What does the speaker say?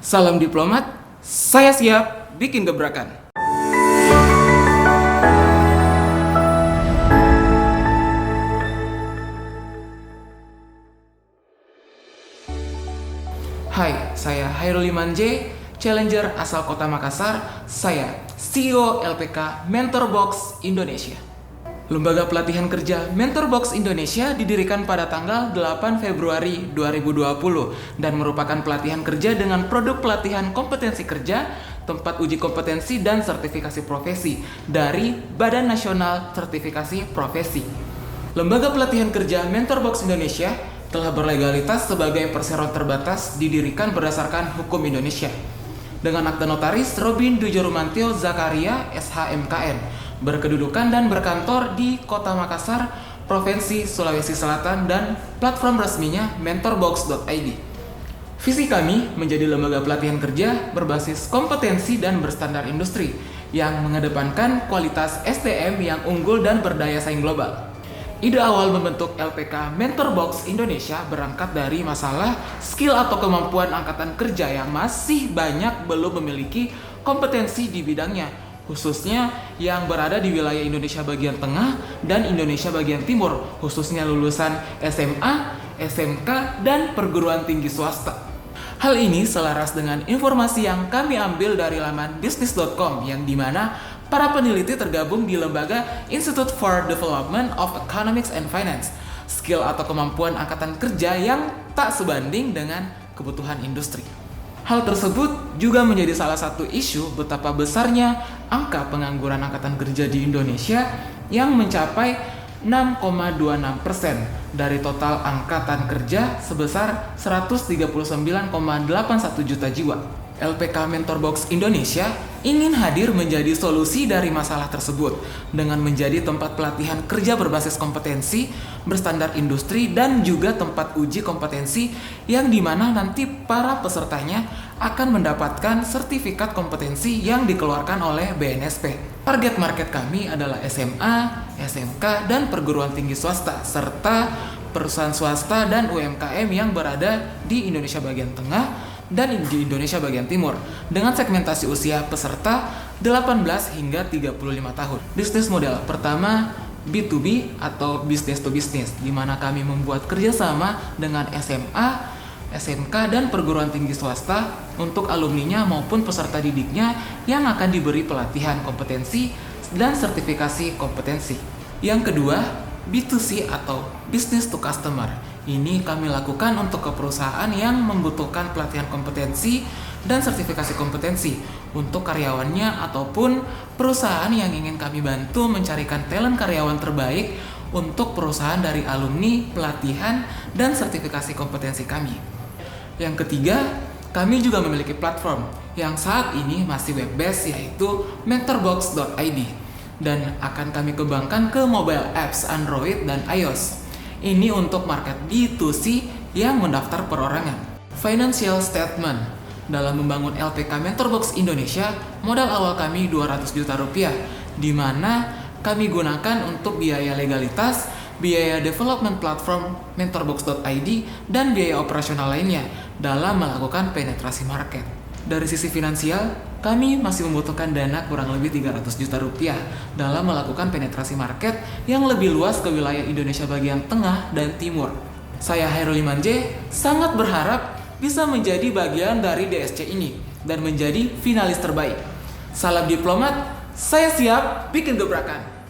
Salam diplomat, saya siap bikin gebrakan. Hai, saya Hairul Iman J, Challenger asal kota Makassar. Saya CEO LPK Mentorbox Indonesia. Lembaga pelatihan kerja Mentorbox Indonesia didirikan pada tanggal 8 Februari 2020 dan merupakan pelatihan kerja dengan produk pelatihan kompetensi kerja, tempat uji kompetensi dan sertifikasi profesi dari Badan Nasional Sertifikasi Profesi. Lembaga pelatihan kerja Mentorbox Indonesia telah berlegalitas sebagai perseroan terbatas didirikan berdasarkan hukum Indonesia dengan akta notaris Robin Dujorumantio Zakaria SHMKN, berkedudukan dan berkantor di Kota Makassar, Provinsi Sulawesi Selatan, dan platform resminya mentorbox.id. Visi kami menjadi lembaga pelatihan kerja berbasis kompetensi dan berstandar industri yang mengedepankan kualitas SDM yang unggul dan berdaya saing global. Ide awal membentuk LPK Mentorbox Indonesia berangkat dari masalah skill atau kemampuan angkatan kerja yang masih banyak belum memiliki kompetensi di bidangnya, khususnya yang berada di wilayah Indonesia bagian tengah dan Indonesia bagian timur, khususnya lulusan SMA, SMK, dan perguruan tinggi swasta. Hal ini selaras dengan informasi yang kami ambil dari laman bisnis.com yang dimana para peneliti tergabung di lembaga Institute for Development of Economics and Finance, skill atau kemampuan angkatan kerja yang tak sebanding dengan kebutuhan industri. Hal tersebut juga menjadi salah satu isu betapa besarnya angka pengangguran angkatan kerja di Indonesia yang mencapai 6,26% dari total angkatan kerja sebesar 139,81 juta jiwa. LPK Mentorbox Indonesia ingin hadir menjadi solusi dari masalah tersebut dengan menjadi tempat pelatihan kerja berbasis kompetensi, berstandar industri, dan juga tempat uji kompetensi yang dimana nanti para pesertanya akan mendapatkan sertifikat kompetensi yang dikeluarkan oleh BNSP. Target market kami adalah SMA, SMK, dan perguruan tinggi swasta, serta perusahaan swasta dan UMKM yang berada di Indonesia bagian tengah dan di Indonesia bagian timur dengan segmentasi usia peserta 18 hingga 35 tahun. Bisnis model pertama B2B atau business to business, di mana kami membuat kerjasama dengan SMA, SMK, dan perguruan tinggi swasta untuk alumninya maupun peserta didiknya yang akan diberi pelatihan kompetensi dan sertifikasi kompetensi. Yang kedua, B2C atau business to customer. Ini kami lakukan untuk ke perusahaan yang membutuhkan pelatihan kompetensi dan sertifikasi kompetensi untuk karyawannya ataupun perusahaan yang ingin kami bantu mencarikan talent karyawan terbaik untuk perusahaan dari alumni pelatihan dan sertifikasi kompetensi kami. Yang ketiga, kami juga memiliki platform yang saat ini masih web-based yaitu mentorbox.id dan akan kami kembangkan ke mobile apps Android dan iOS. Ini untuk market B2C yang mendaftar perorangan. Financial statement. Dalam membangun LPK Mentorbox Indonesia, modal awal kami 200 juta rupiah, di mana kami gunakan untuk biaya legalitas, biaya development platform mentorbox.id, dan biaya operasional lainnya dalam melakukan penetrasi market. Dari sisi finansial, kami masih membutuhkan dana kurang lebih 300 juta rupiah dalam melakukan penetrasi market yang lebih luas ke wilayah Indonesia bagian tengah dan timur. Saya Hairul Iman J sangat berharap bisa menjadi bagian dari DSC ini dan menjadi finalis terbaik. Salam diplomat, saya siap bikin gebrakan.